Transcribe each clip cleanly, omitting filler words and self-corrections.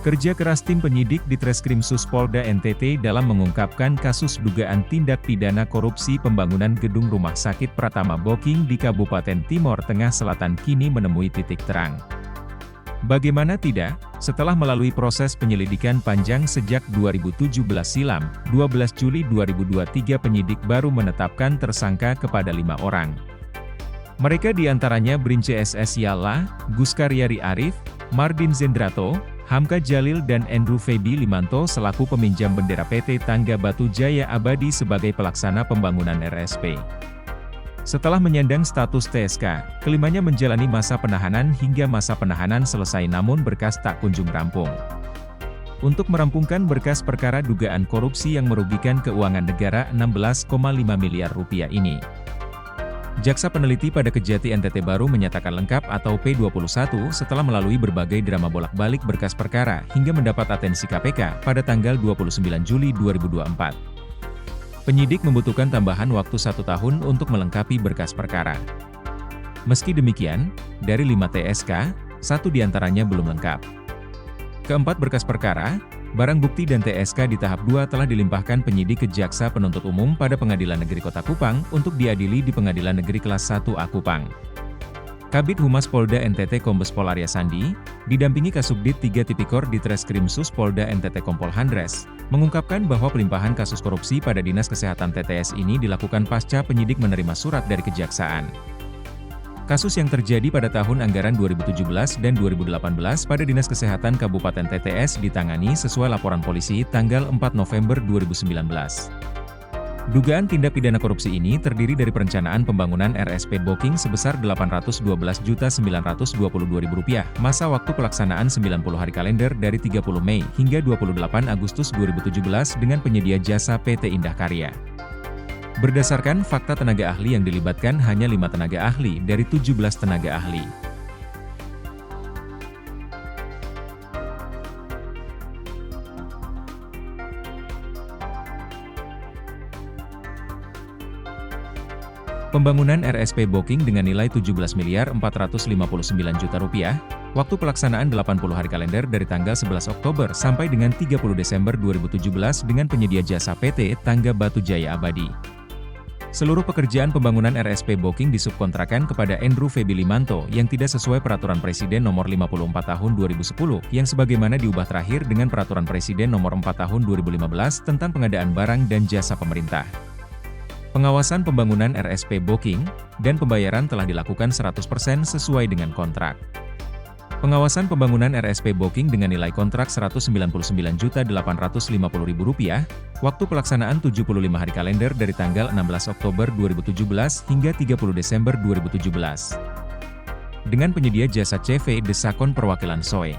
Kerja keras tim penyidik di Treskrimsus Polda NTT dalam mengungkapkan kasus dugaan tindak pidana korupsi pembangunan gedung rumah sakit Pratama Booking di Kabupaten Timor Tengah Selatan kini menemui titik terang. Bagaimana tidak, setelah melalui proses penyelidikan panjang sejak 2017 silam, 12 Juli 2023 penyidik baru menetapkan tersangka kepada 5 orang. Mereka diantaranya Brince SS Yalla, Gus Karyari Arif, Mardin Zendrato, Hamka Jalil dan Andrew Feby Limanto selaku peminjam bendera PT Tangga Batu Jaya Abadi sebagai pelaksana pembangunan RSP. Setelah menyandang status TSK, kelimanya menjalani masa penahanan hingga masa penahanan selesai namun berkas tak kunjung rampung. Untuk merampungkan berkas perkara dugaan korupsi yang merugikan keuangan negara 16,5 miliar rupiah ini, Jaksa Peneliti pada Kejati NTT baru menyatakan lengkap atau P21 setelah melalui berbagai drama bolak-balik berkas perkara hingga mendapat atensi KPK pada tanggal 29 Juli 2024. Penyidik membutuhkan tambahan waktu 1 tahun untuk melengkapi berkas perkara. Meski demikian, dari 5 TSK, 1 diantaranya belum lengkap. Keempat berkas perkara, barang bukti dan TSK di tahap 2 telah dilimpahkan penyidik ke Jaksa Penuntut Umum pada Pengadilan Negeri Kota Kupang untuk diadili di Pengadilan Negeri Kelas 1A Kupang. Kabid Humas Polda NTT Kombes Pol Arya Sandi, didampingi Kasubdit 3 Tipikor di Treskrimsus Polda NTT Kompol Handres, mengungkapkan bahwa pelimpahan kasus korupsi pada Dinas Kesehatan TTS ini dilakukan pasca penyidik menerima surat dari Kejaksaan. Kasus yang terjadi pada tahun anggaran 2017 dan 2018 pada Dinas Kesehatan Kabupaten TTS ditangani sesuai laporan polisi tanggal 4 November 2019. Dugaan tindak pidana korupsi ini terdiri dari perencanaan pembangunan RSP Booking sebesar Rp812.922.000, masa waktu pelaksanaan 90 hari kalender dari 30 Mei hingga 28 Agustus 2017 dengan penyedia jasa PT Indah Karya. Berdasarkan fakta tenaga ahli yang dilibatkan hanya 5 tenaga ahli dari 17 tenaga ahli. Pembangunan RSP Booking dengan nilai Rp17.459.000.000, waktu pelaksanaan 80 hari kalender dari tanggal 11 Oktober sampai dengan 30 Desember 2017 dengan penyedia jasa PT Tangga Batu Jaya Abadi. Seluruh pekerjaan pembangunan RSP Booking disubkontrakan kepada Andrew Feby Limanto yang tidak sesuai Peraturan Presiden Nomor 54 Tahun 2010 yang sebagaimana diubah terakhir dengan Peraturan Presiden Nomor 4 Tahun 2015 tentang pengadaan barang dan jasa pemerintah. Pengawasan pembangunan RSP Booking dan pembayaran telah dilakukan 100% sesuai dengan kontrak. Pengawasan pembangunan RSP Booking dengan nilai kontrak Rp199.850.000, waktu pelaksanaan 75 hari kalender dari tanggal 16 Oktober 2017 hingga 30 Desember 2017. Dengan penyedia jasa CV Desakon Perwakilan SOE.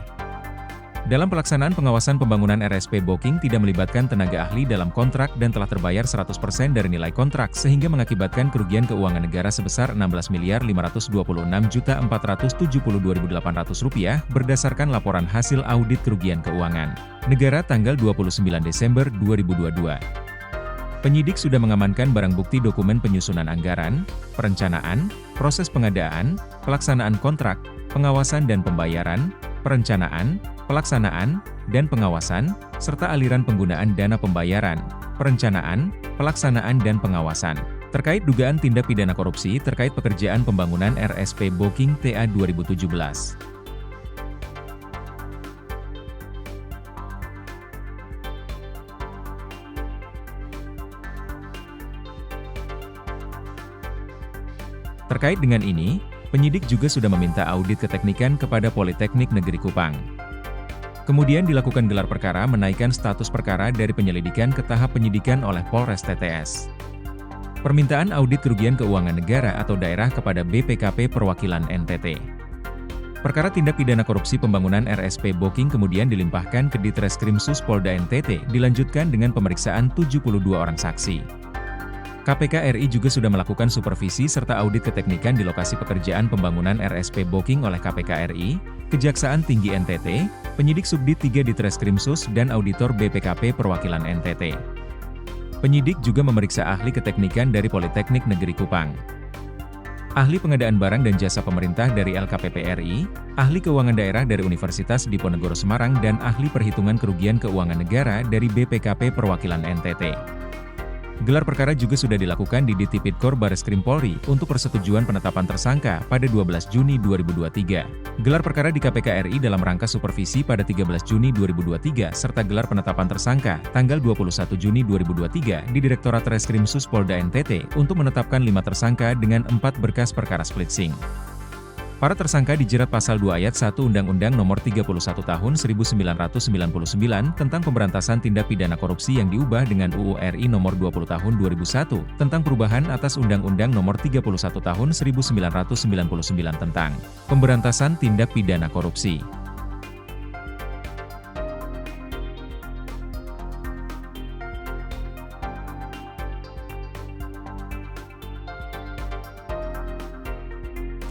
Dalam pelaksanaan pengawasan pembangunan RSP Booking tidak melibatkan tenaga ahli dalam kontrak dan telah terbayar 100% dari nilai kontrak sehingga mengakibatkan kerugian keuangan negara sebesar Rp16.526.472.800 berdasarkan laporan hasil audit kerugian keuangan negara tanggal 29 Desember 2022. Penyidik sudah mengamankan barang bukti dokumen penyusunan anggaran, perencanaan, proses pengadaan, pelaksanaan kontrak, pengawasan dan pembayaran, perencanaan, pelaksanaan, dan pengawasan, serta aliran penggunaan dana pembayaran, perencanaan, pelaksanaan dan pengawasan. Terkait dugaan tindak pidana korupsi terkait pekerjaan pembangunan RSP Booking TA 2017. Terkait dengan ini, penyidik juga sudah meminta audit keteknikan kepada Politeknik Negeri Kupang. Kemudian dilakukan gelar perkara menaikkan status perkara dari penyelidikan ke tahap penyidikan oleh Polres TTS. Permintaan audit kerugian keuangan negara atau daerah kepada BPKP Perwakilan NTT. Perkara tindak pidana korupsi pembangunan RSP Booking kemudian dilimpahkan ke Ditreskrimsus Polda NTT dilanjutkan dengan pemeriksaan 72 orang saksi. KPK RI juga sudah melakukan supervisi serta audit keteknikan di lokasi pekerjaan pembangunan RSP Booking oleh KPK RI, Kejaksaan Tinggi NTT, penyidik Subdit 3 Ditreskrimsus dan auditor BPKP Perwakilan NTT. Penyidik juga memeriksa ahli keteknikan dari Politeknik Negeri Kupang. Ahli Pengadaan Barang dan Jasa Pemerintah dari LKPP RI, Ahli Keuangan Daerah dari Universitas Diponegoro Semarang dan Ahli Perhitungan Kerugian Keuangan Negara dari BPKP Perwakilan NTT. Gelar perkara juga sudah dilakukan di Ditipidkor Bareskrim Polri untuk persetujuan penetapan tersangka pada 12 Juni 2023. Gelar perkara di KPK RI dalam rangka supervisi pada 13 Juni 2023 serta gelar penetapan tersangka tanggal 21 Juni 2023 di Direktorat Reskrim Suspolda NTT untuk menetapkan 5 tersangka dengan 4 berkas perkara splitsing. Para tersangka dijerat pasal 2 ayat 1 Undang-Undang Nomor 31 Tahun 1999 tentang pemberantasan tindak pidana korupsi yang diubah dengan UU RI Nomor 20 Tahun 2001 tentang perubahan atas Undang-Undang Nomor 31 Tahun 1999 tentang pemberantasan tindak pidana korupsi.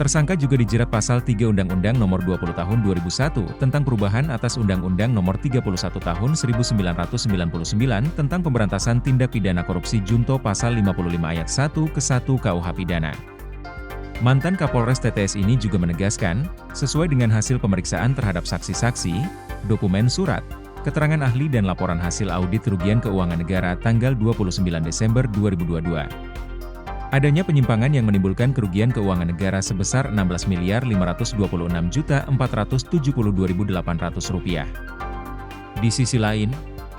Tersangka juga dijerat pasal 3 Undang-Undang Nomor 20 Tahun 2001 tentang perubahan atas Undang-Undang Nomor 31 Tahun 1999 tentang pemberantasan tindak pidana korupsi junto pasal 55 ayat 1 ke 1 KUH Pidana. Mantan Kapolres TTS ini juga menegaskan, sesuai dengan hasil pemeriksaan terhadap saksi-saksi, dokumen surat, keterangan ahli dan laporan hasil audit kerugian keuangan negara tanggal 29 Desember 2022. Adanya penyimpangan yang menimbulkan kerugian keuangan negara sebesar Rp16.526.472.800. Di sisi lain,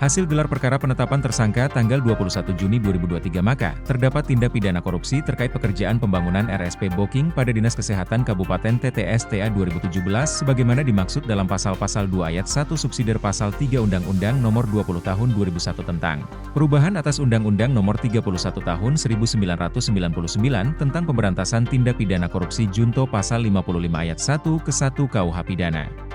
hasil gelar perkara penetapan tersangka tanggal 21 Juni 2023 maka terdapat tindak pidana korupsi terkait pekerjaan pembangunan RSP Boking pada Dinas Kesehatan Kabupaten TTS-TA 2017 sebagaimana dimaksud dalam pasal-pasal 2 ayat 1 subsidiar pasal 3 Undang-Undang Nomor 20 Tahun 2001 tentang perubahan atas Undang-Undang Nomor 31 Tahun 1999 tentang pemberantasan tindak pidana korupsi junto pasal 55 ayat 1 ke 1 KUH Pidana.